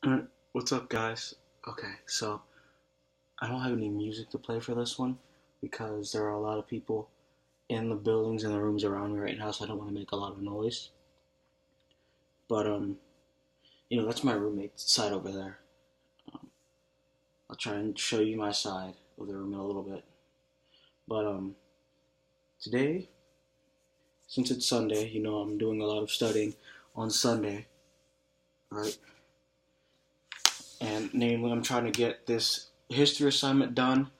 Alright, what's up, guys? Okay, so I don't have any music to play for this one because there are a lot of people in the buildings and the rooms around me right now, so I don't want to make a lot of noise. But that's my roommate's side over there. Um, I'll try and show you my side of the room in a little bit. But today, since it's Sunday, I'm doing a lot of studying on Sunday, right? And namely, I'm trying to get this history assignment done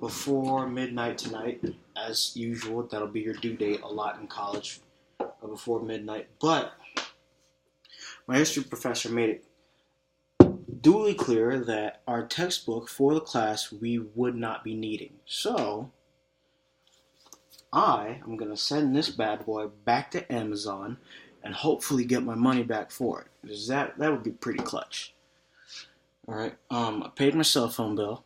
before midnight tonight, as usual. That'll be your due date a lot in college, before midnight. But my history professor made it duly clear that our textbook for the class we would not be needing. So I am going to send this bad boy back to Amazon and hopefully get my money back for it. Because that would be pretty clutch. All right. I paid my cell phone bill.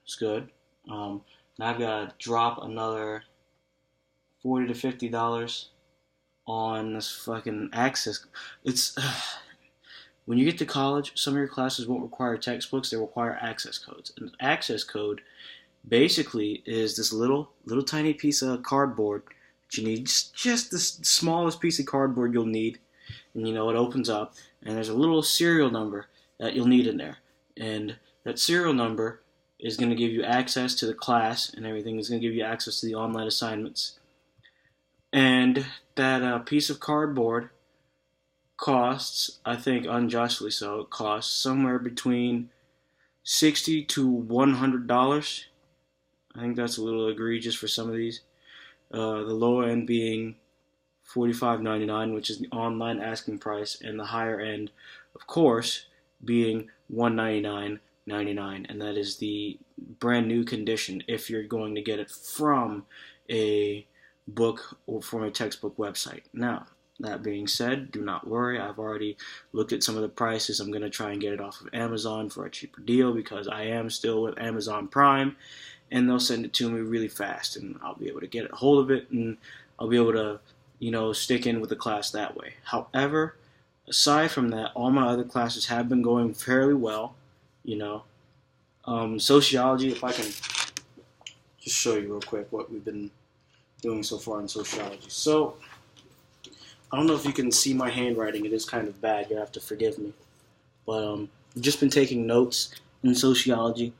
It's good. Now I've got to drop another $40 to $50 on this fucking access. It's when you get to college, some of your classes won't require textbooks; they require access codes. And the access code basically is this little tiny piece of cardboard that you need, just the smallest piece of cardboard you'll need, and it opens up, and there's a little serial number that you'll need in there, and that serial number is going to give you access to the class and everything. Is going to give you access to the online assignments. And that piece of cardboard costs, I think unjustly so, it costs somewhere between $60 to $100. I think that's a little egregious for some of these. The lower end being $45.99, which is the online asking price, and the higher end, of course, being $199.99, and that is the brand new condition if you're going to get it from a book or from a textbook website. Now, that being said, do not worry. I've already looked at some of the prices. I'm going to try and get it off of Amazon for a cheaper deal because I am still with Amazon Prime, and they'll send it to me really fast, and I'll be able to get a hold of it, and I'll be able to, stick in with the class that way. However, aside from that, all my other classes have been going fairly well. You know, sociology. If I can just show you real quick what we've been doing so far in sociology. So, I don't know if you can see my handwriting. It is kind of bad. You have to forgive me. But I've just been taking notes in sociology.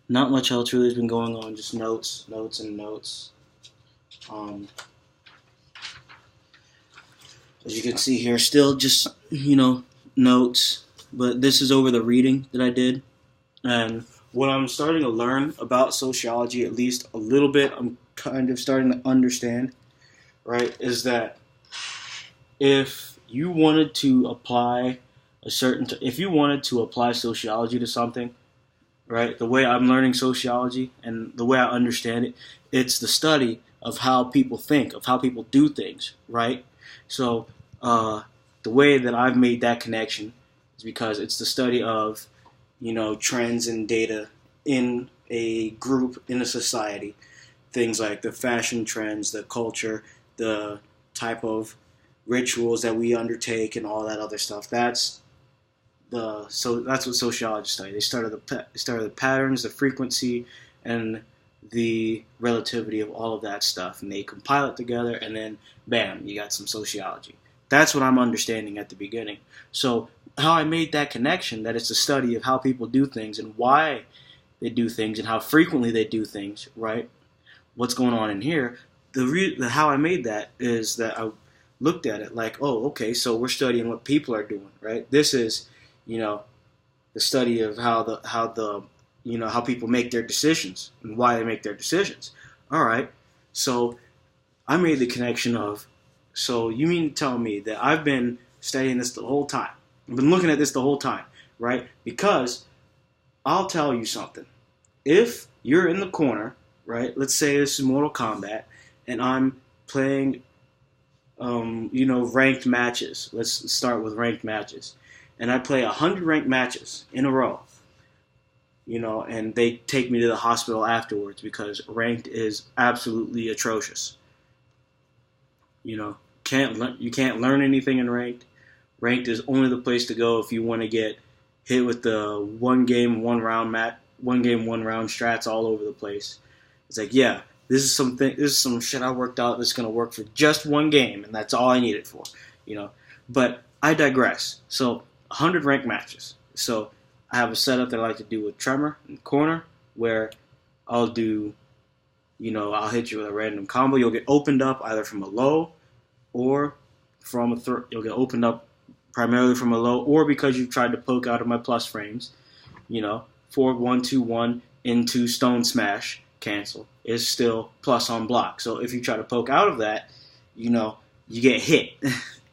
Not much else really has been going on. Just notes, notes, and notes. Um, as you can see here, still just, notes. But this is over the reading that I did. And what I'm starting to learn about sociology, at least a little bit, I'm kind of starting to understand, right, is that if you wanted to apply if you wanted to apply sociology to something, right, the way I'm learning sociology and the way I understand it, it's the study of how people think, of how people do things, right? So the way that I've made that connection is because it's the study of, trends and data in a group, in a society, things like the fashion trends, the culture, the type of rituals that we undertake, and all that other stuff. That's what sociologists study. They study the patterns, the frequency, and the relativity of all of that stuff, and they compile it together, and then bam, you got some sociology. That's what I'm understanding at the beginning. So how I made that connection, that it's a study of how people do things and why they do things and how frequently they do things, right? What's going on in here? The how I made that is that I looked at it like, oh, okay, so we're studying what people are doing, right? This is, you know, the study of how people make their decisions and why they make their decisions. All right, so I made the connection of, so you mean to tell me that I've been studying this the whole time? I've been looking at this the whole time, right? Because I'll tell you something. If you're in the corner, right? Let's say this is Mortal Kombat, and I'm playing, ranked matches. Let's start with ranked matches, and I play 100 ranked matches in a row. And they take me to the hospital afterwards because ranked is absolutely atrocious. You can't learn anything in ranked. Ranked is only the place to go if you want to get hit with the one game, one round strats all over the place. It's like, yeah, this is some shit I worked out that's gonna work for just one game, and that's all I need it for, you know. But I digress. So 100 ranked matches. So I have a setup that I like to do with Tremor in the corner, where I'll do, I'll hit you with a random combo. You'll get opened up either from a low or from a you'll get opened up primarily from a low, or because you've tried to poke out of my plus frames. Forward 1-2-1 into stone smash cancel is still plus on block. So if you try to poke out of that, you get hit.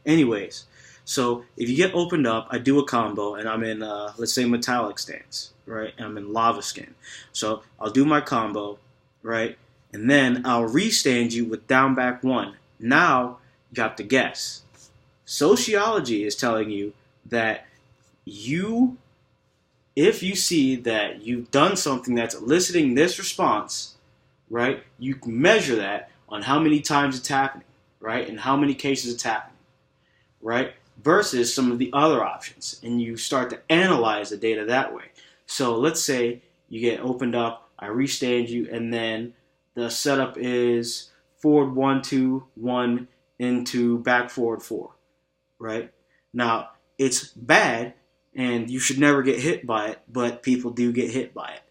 Anyways, so if you get opened up, I do a combo, and I'm in, let's say, metallic stance, right? And I'm in lava skin. So I'll do my combo, right? And then I'll restand you with down back one. Now you have to guess. Sociology is telling you that if you see that you've done something that's eliciting this response, right, you can measure that on how many times it's happening, right, and how many cases it's happening, right, versus some of the other options. And you start to analyze the data that way. So let's say you get opened up, I restand you, and then the setup is forward 1-2-1 into back forward 4, right? Now, it's bad, and you should never get hit by it, but people do get hit by it.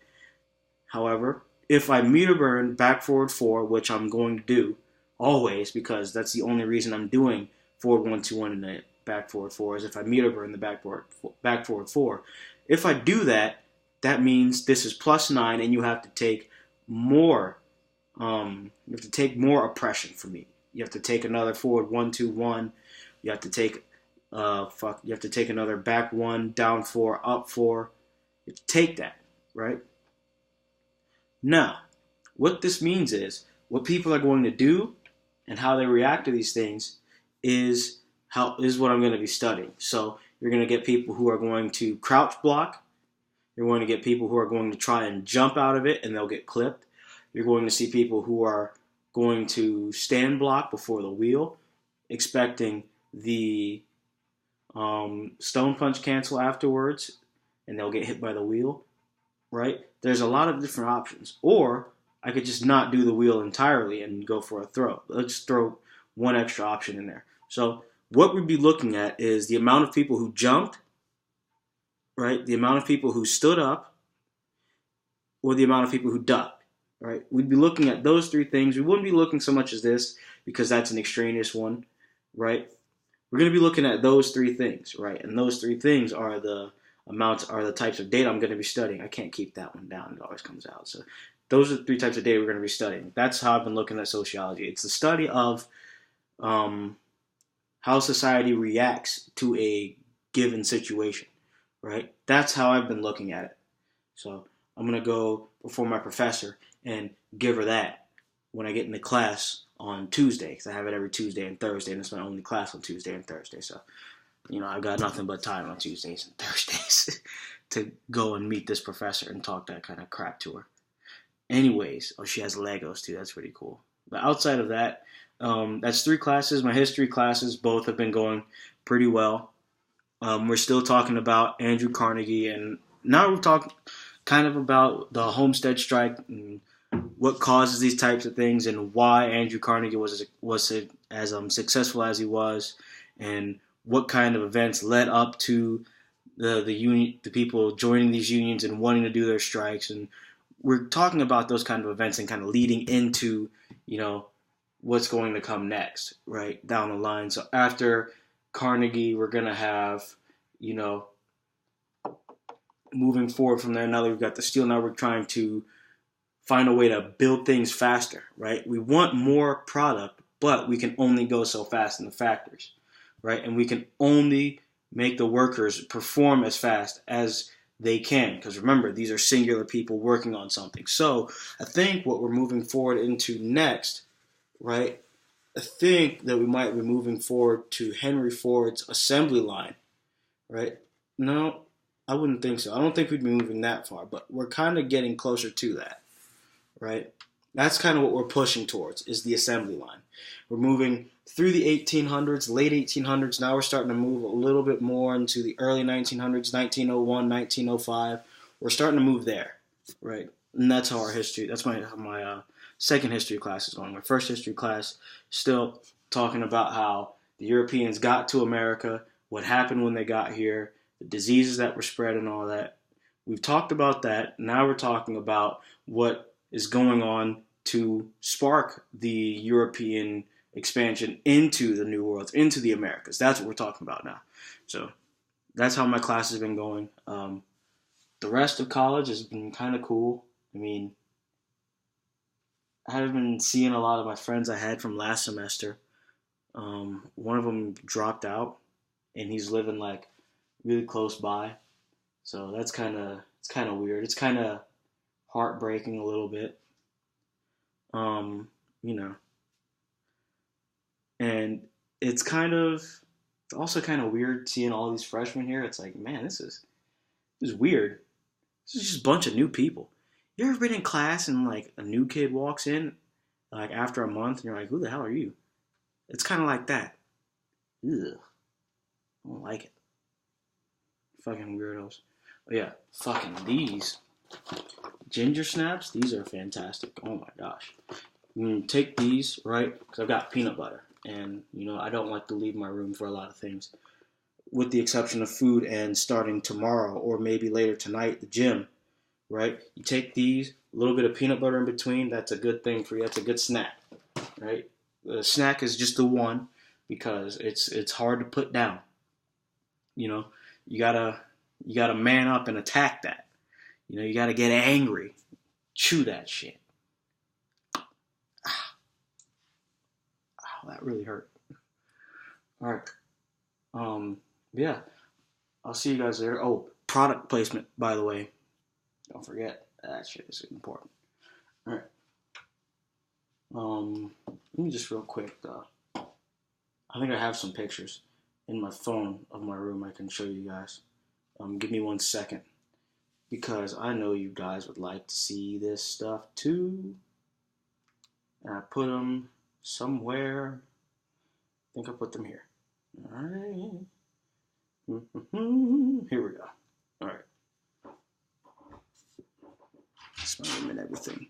However, if I meter burn back forward 4, which I'm going to do always, because that's the only reason I'm doing forward 1-2-1 in the back forward 4, is if I meter burn the back forward 4. If I do that, that means this is +9, and you have to take more. You have to take more oppression from me. You have to take another forward 1-2-1. You have to take you have to take another back 1, down 4, up 4. You have to take that, right? Now, what this means is what people are going to do and how they react to these things is what I'm going to be studying. So you're going to get people who are going to crouch block. You're going to get people who are going to try and jump out of it, and they'll get clipped. You're going to see people who are going to stand block before the wheel, expecting the stone punch cancel afterwards, and they'll get hit by the wheel, right? There's a lot of different options. Or I could just not do the wheel entirely and go for a throw. Let's throw one extra option in there. So what we'd be looking at is the amount of people who jumped, right? The amount of people who stood up, or the amount of people who ducked, right? We'd be looking at those three things. We wouldn't be looking so much as this, because that's an extraneous one, right? We're going to be looking at those three things, right? And those three things are the types of data I'm going to be studying. I can't keep that one down. It always comes out. So those are the three types of data we're going to be studying. That's how I've been looking at sociology. It's the study of how society reacts to a given situation, right? That's how I've been looking at it. So I'm going to go before my professor and give her that when I get into class on Tuesday, because I have it every Tuesday and Thursday, and it's my only class on Tuesday and Thursday. So, I've got nothing but time on Tuesdays and Thursdays to go and meet this professor and talk that kind of crap to her. Anyways, she has Legos too. That's pretty cool. But outside of that, that's 3 classes. My history classes, both have been going pretty well. We're still talking about Andrew Carnegie, and now we're talking kind of about the Homestead strike and what causes these types of things, and why Andrew Carnegie was as successful as he was, and what kind of events led up to the people joining these unions and wanting to do their strikes. And we're talking about those kind of events and kind of leading into what's going to come next, right, down the line. So after Carnegie, we're going to have moving forward from there. Now that we've got the steel, now we're trying to find a way to build things faster, right? We want more product, but we can only go so fast in the factories, right? And we can only make the workers perform as fast as they can, because remember, these are singular people working on something. So I think what we're moving forward into next, right, I think that we might be moving forward to Henry Ford's assembly line, right? No, I wouldn't think so. I don't think we'd be moving that far, but we're kind of getting closer to that. Right? That's kind of what we're pushing towards, is the assembly line. We're moving through the 1800s, late 1800s. Now we're starting to move a little bit more into the early 1900s, 1901, 1905. We're starting to move there, right? And that's how our history, that's my second history class is going. My first history class still talking about how the Europeans got to America, what happened when they got here, the diseases that were spread and all that. We've talked about that. Now we're talking about what is going on to spark the European expansion into the New World, into the Americas. That's what we're talking about now. So that's how my class has been going. The rest of college has been kind of cool. I mean, I have been seeing a lot of my friends I had from last semester. One of them dropped out, and he's living like really close by. So it's kind of weird. It's kind of heartbreaking a little bit. You know, and it's also kind of weird seeing all these freshmen here. It's like, man, this is weird. This is just a bunch of new people. You ever been in class and like a new kid walks in like after a month and you're like, who the hell are you? It's kind of like that. Ugh. I don't like it. Fucking weirdos. But yeah, fucking these ginger snaps, these are fantastic. Oh my gosh. You take these, right? Because I've got peanut butter. And, I don't like to leave my room for a lot of things. With the exception of food and starting tomorrow or maybe later tonight, the gym, right? You take these, a little bit of peanut butter in between, that's a good thing for you. That's a good snack, right? The snack is just the one because it's hard to put down. You gotta man up and attack that. You gotta get angry. Chew that shit. Ow, that really hurt. All right. Yeah. I'll see you guys there. Oh, product placement, by the way. Don't forget. That shit is important. All right. Let me just real quick. I think I have some pictures in my phone of my room I can show you guys. Give me 1 second. Because I know you guys would like to see this stuff too. And I put them somewhere. I think I put them here. Alright. Here we go. Alright. Smell them and everything.